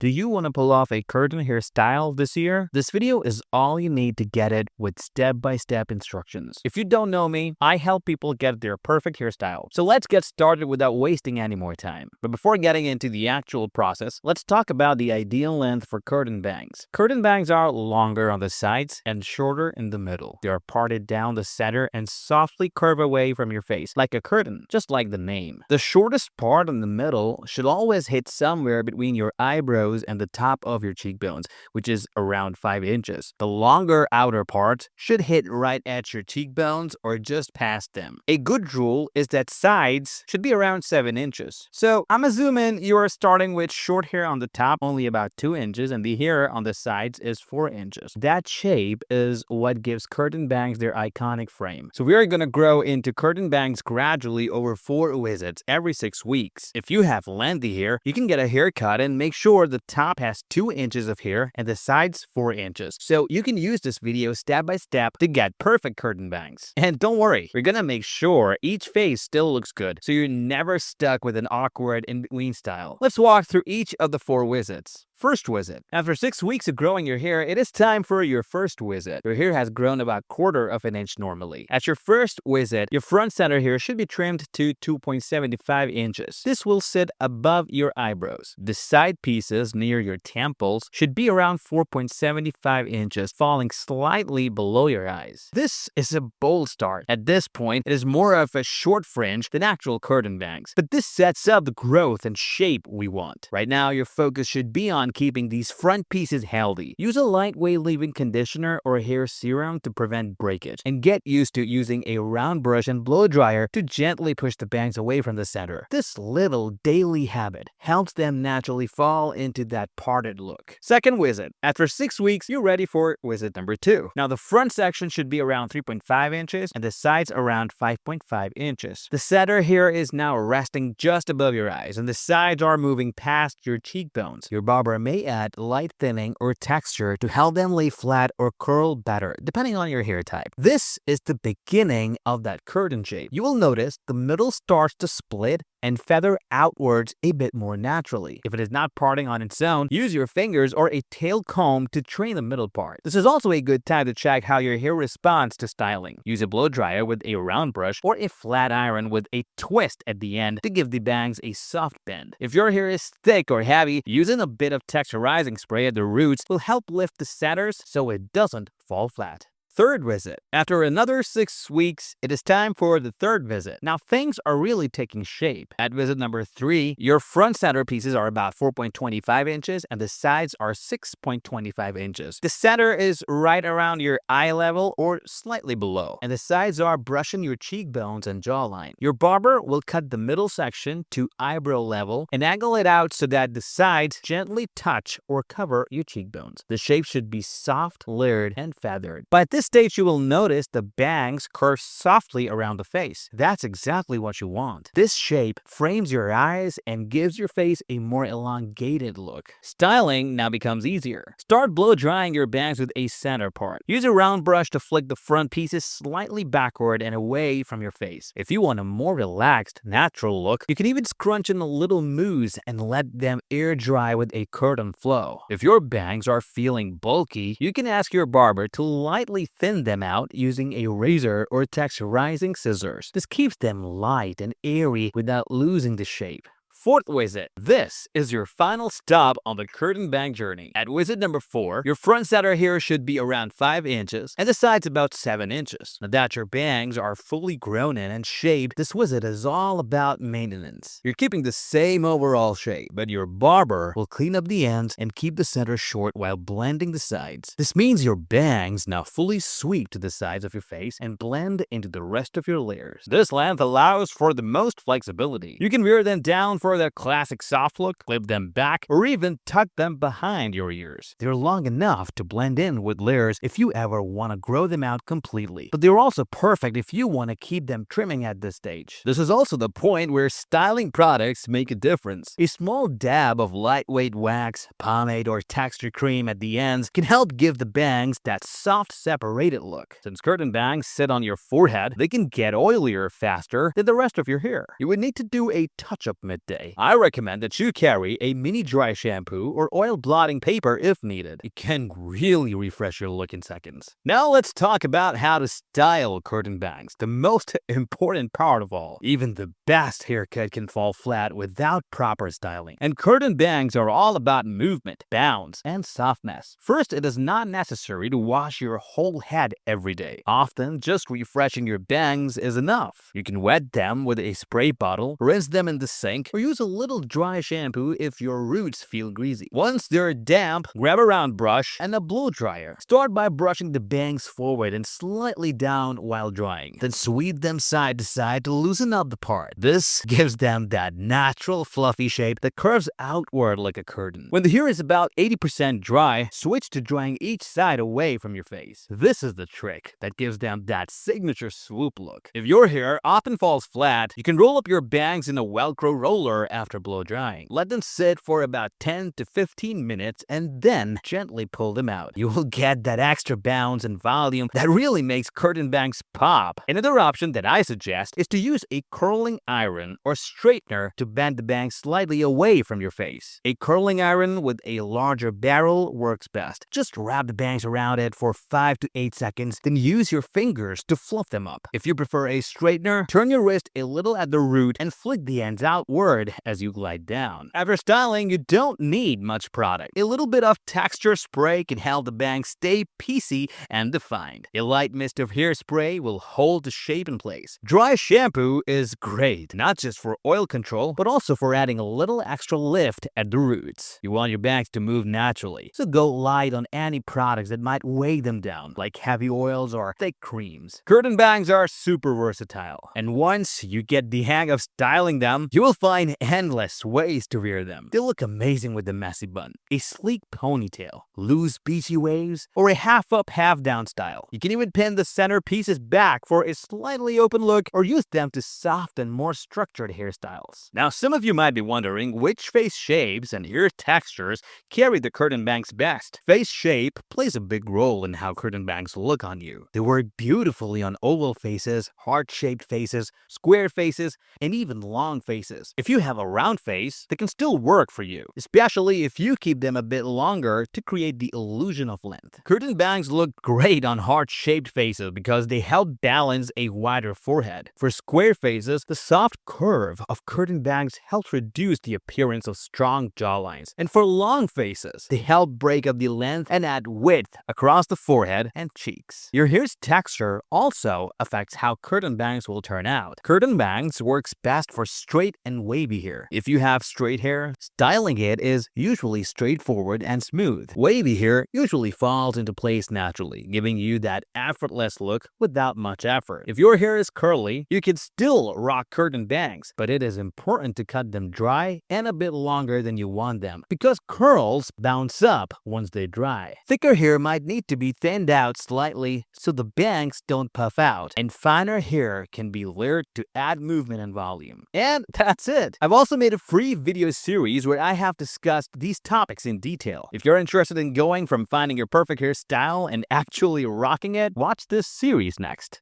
Do you want to pull off a curtain hairstyle this year? This video is all you need to get it with step-by-step instructions. If you don't know me, I help people get their perfect hairstyle. So let's get started without wasting any more time. But before getting into the actual process, let's talk about the ideal length for curtain bangs. Curtain bangs are longer on the sides and shorter in the middle. They are parted down the center and softly curve away from your face, like a curtain, just like the name. The shortest part in the middle should always hit somewhere between your eyebrows and the top of your cheekbones, which is around 5 inches. The longer outer part should hit right at your cheekbones or just past them. A good rule is that sides should be around 7 inches. So I'm assuming you are starting with short hair on the top, only about 2 inches, and the hair on the sides is 4 inches. That shape is what gives curtain bangs their iconic frame. So we are going to grow into curtain bangs gradually over 4 visits every 6 weeks. If you have lengthy hair, you can get a haircut and make sure the top has 2 inches of hair and the sides 4 inches. So you can use this video step by step to get perfect curtain bangs. And don't worry, we're gonna make sure each face still looks good, so you're never stuck with an awkward in-between style. Let's walk through each of the 4 visits. First visit. After 6 weeks of growing your hair, it is time for your first visit. Your hair has grown about 1/4 inch normally. At your first visit, your front center hair should be trimmed to 2.75 inches. This will sit above your eyebrows. The side pieces near your temples should be around 4.75 inches, falling slightly below your eyes. This is a bold start. At this point, it is more of a short fringe than actual curtain bangs, but this sets up the growth and shape we want. Right now, your focus should be on keeping these front pieces healthy. Use a lightweight leave-in conditioner or hair serum to prevent breakage, and get used to using a round brush and blow dryer to gently push the bangs away from the center. This little daily habit helps them naturally fall into that parted look. Second visit. After 6 weeks, you're ready for visit number 2. Now the front section should be around 3.5 inches and the sides around 5.5 inches. The center hair is now resting just above your eyes and the sides are moving past your cheekbones. Your barber may add light thinning or texture to help them lay flat or curl better, depending on your hair type. This is the beginning of that curtain shape. You will notice the middle starts to split and feather outwards a bit more naturally. If it is not parting on its own, use your fingers or a tail comb to train the middle part. This is also a good time to check how your hair responds to styling. Use a blow dryer with a round brush or a flat iron with a twist at the end to give the bangs a soft bend. If your hair is thick or heavy, using a bit of texturizing spray at the roots will help lift the centers so it doesn't fall flat. Third visit. After another 6 weeks, it is time for the third visit. Now things are really taking shape. At visit number 3, your front center pieces are about 4.25 inches and the sides are 6.25 inches. The center is right around your eye level or slightly below, and the sides are brushing your cheekbones and jawline. Your barber will cut the middle section to eyebrow level and angle it out so that the sides gently touch or cover your cheekbones. The shape should be soft, layered, and feathered. By this stage, you will notice the bangs curve softly around the face. That's exactly what you want. This shape frames your eyes and gives your face a more elongated look. Styling now becomes easier. Start blow drying your bangs with a center part. Use a round brush to flick the front pieces slightly backward and away from your face. If you want a more relaxed, natural look, you can even scrunch in a little mousse and let them air dry with a curtain flow. If your bangs are feeling bulky, you can ask your barber to lightly thin them out using a razor or texturizing scissors. This keeps them light and airy without losing the shape. Fourth visit. This is your final stop on the curtain bang journey. At visit number 4, your front center hair should be around 5 inches and the sides about 7 inches. Now that your bangs are fully grown in and shaped, this visit is all about maintenance. You're keeping the same overall shape, but your barber will clean up the ends and keep the center short while blending the sides. This means your bangs now fully sweep to the sides of your face and blend into the rest of your layers. This length allows for the most flexibility. You can wear them down for that classic soft look, clip them back, or even tuck them behind your ears. They're long enough to blend in with layers if you ever want to grow them out completely. But they're also perfect if you want to keep them trimming at this stage. This is also the point where styling products make a difference. A small dab of lightweight wax, pomade, or texture cream at the ends can help give the bangs that soft, separated look. Since curtain bangs sit on your forehead, they can get oilier faster than the rest of your hair. You would need to do a touch-up midday. day, I recommend that you carry a mini dry shampoo or oil blotting paper if needed. It can really refresh your look in seconds. Now let's talk about how to style curtain bangs, the most important part of all. Even the best haircut can fall flat without proper styling. And curtain bangs are all about movement, bounce, and softness. First, it is not necessary to wash your whole head every day. Often, just refreshing your bangs is enough. You can wet them with a spray bottle, rinse them in the sink, or use a little dry shampoo if your roots feel greasy. Once they're damp, grab a round brush and a blow dryer. Start by brushing the bangs forward and slightly down while drying. Then sweep them side to side to loosen up the part. This gives them that natural fluffy shape that curves outward like a curtain. When the hair is about 80% dry, switch to drying each side away from your face. This is the trick that gives them that signature swoop look. If your hair often falls flat, you can roll up your bangs in a Velcro roller after blow drying. Let them sit for about 10 to 15 minutes and then gently pull them out. You will get that extra bounce and volume that really makes curtain bangs pop. Another option that I suggest is to use a curling iron or straightener to bend the bangs slightly away from your face. A curling iron with a larger barrel works best. Just wrap the bangs around it for 5 to 8 seconds, then use your fingers to fluff them up. If you prefer a straightener, turn your wrist a little at the root and flick the ends outward as you glide down. After styling, you don't need much product. A little bit of texture spray can help the bangs stay piecey and defined. A light mist of hairspray will hold the shape in place. Dry shampoo is great, not just for oil control, but also for adding a little extra lift at the roots. You want your bangs to move naturally, so go light on any products that might weigh them down, like heavy oils or thick creams. Curtain bangs are super versatile, and once you get the hang of styling them, you will find endless ways to wear them. They look amazing with a messy bun, a sleek ponytail, loose beachy waves, or a half-up, half-down style. You can even pin the center pieces back for a slightly open look or use them to soften more structured hairstyles. Now, some of you might be wondering which face shapes and hair textures carry the curtain bangs best. Face shape plays a big role in how curtain bangs look on you. They work beautifully on oval faces, heart-shaped faces, square faces, and even long faces. If you have a round face, they can still work for you, especially if you keep them a bit longer to create the illusion of length. Curtain bangs look great on heart-shaped faces because they help balance a wider forehead. For square faces, the soft curve of curtain bangs helps reduce the appearance of strong jawlines. And for long faces, they help break up the length and add width across the forehead and cheeks. Your hair's texture also affects how curtain bangs will turn out. Curtain bangs works best for straight and wavy hair. If you have straight hair, styling it is usually straightforward and smooth. Wavy hair usually falls into place naturally, giving you that effortless look without much effort. If your hair is curly, you can still rock curtain bangs, but it is important to cut them dry and a bit longer than you want them, because curls bounce up once they dry. Thicker hair might need to be thinned out slightly so the bangs don't puff out, and finer hair can be layered to add movement and volume. And that's it. I've also made a free video series where I have discussed these topics in detail. If you're interested in going from finding your perfect hairstyle and actually rocking it, watch this series next.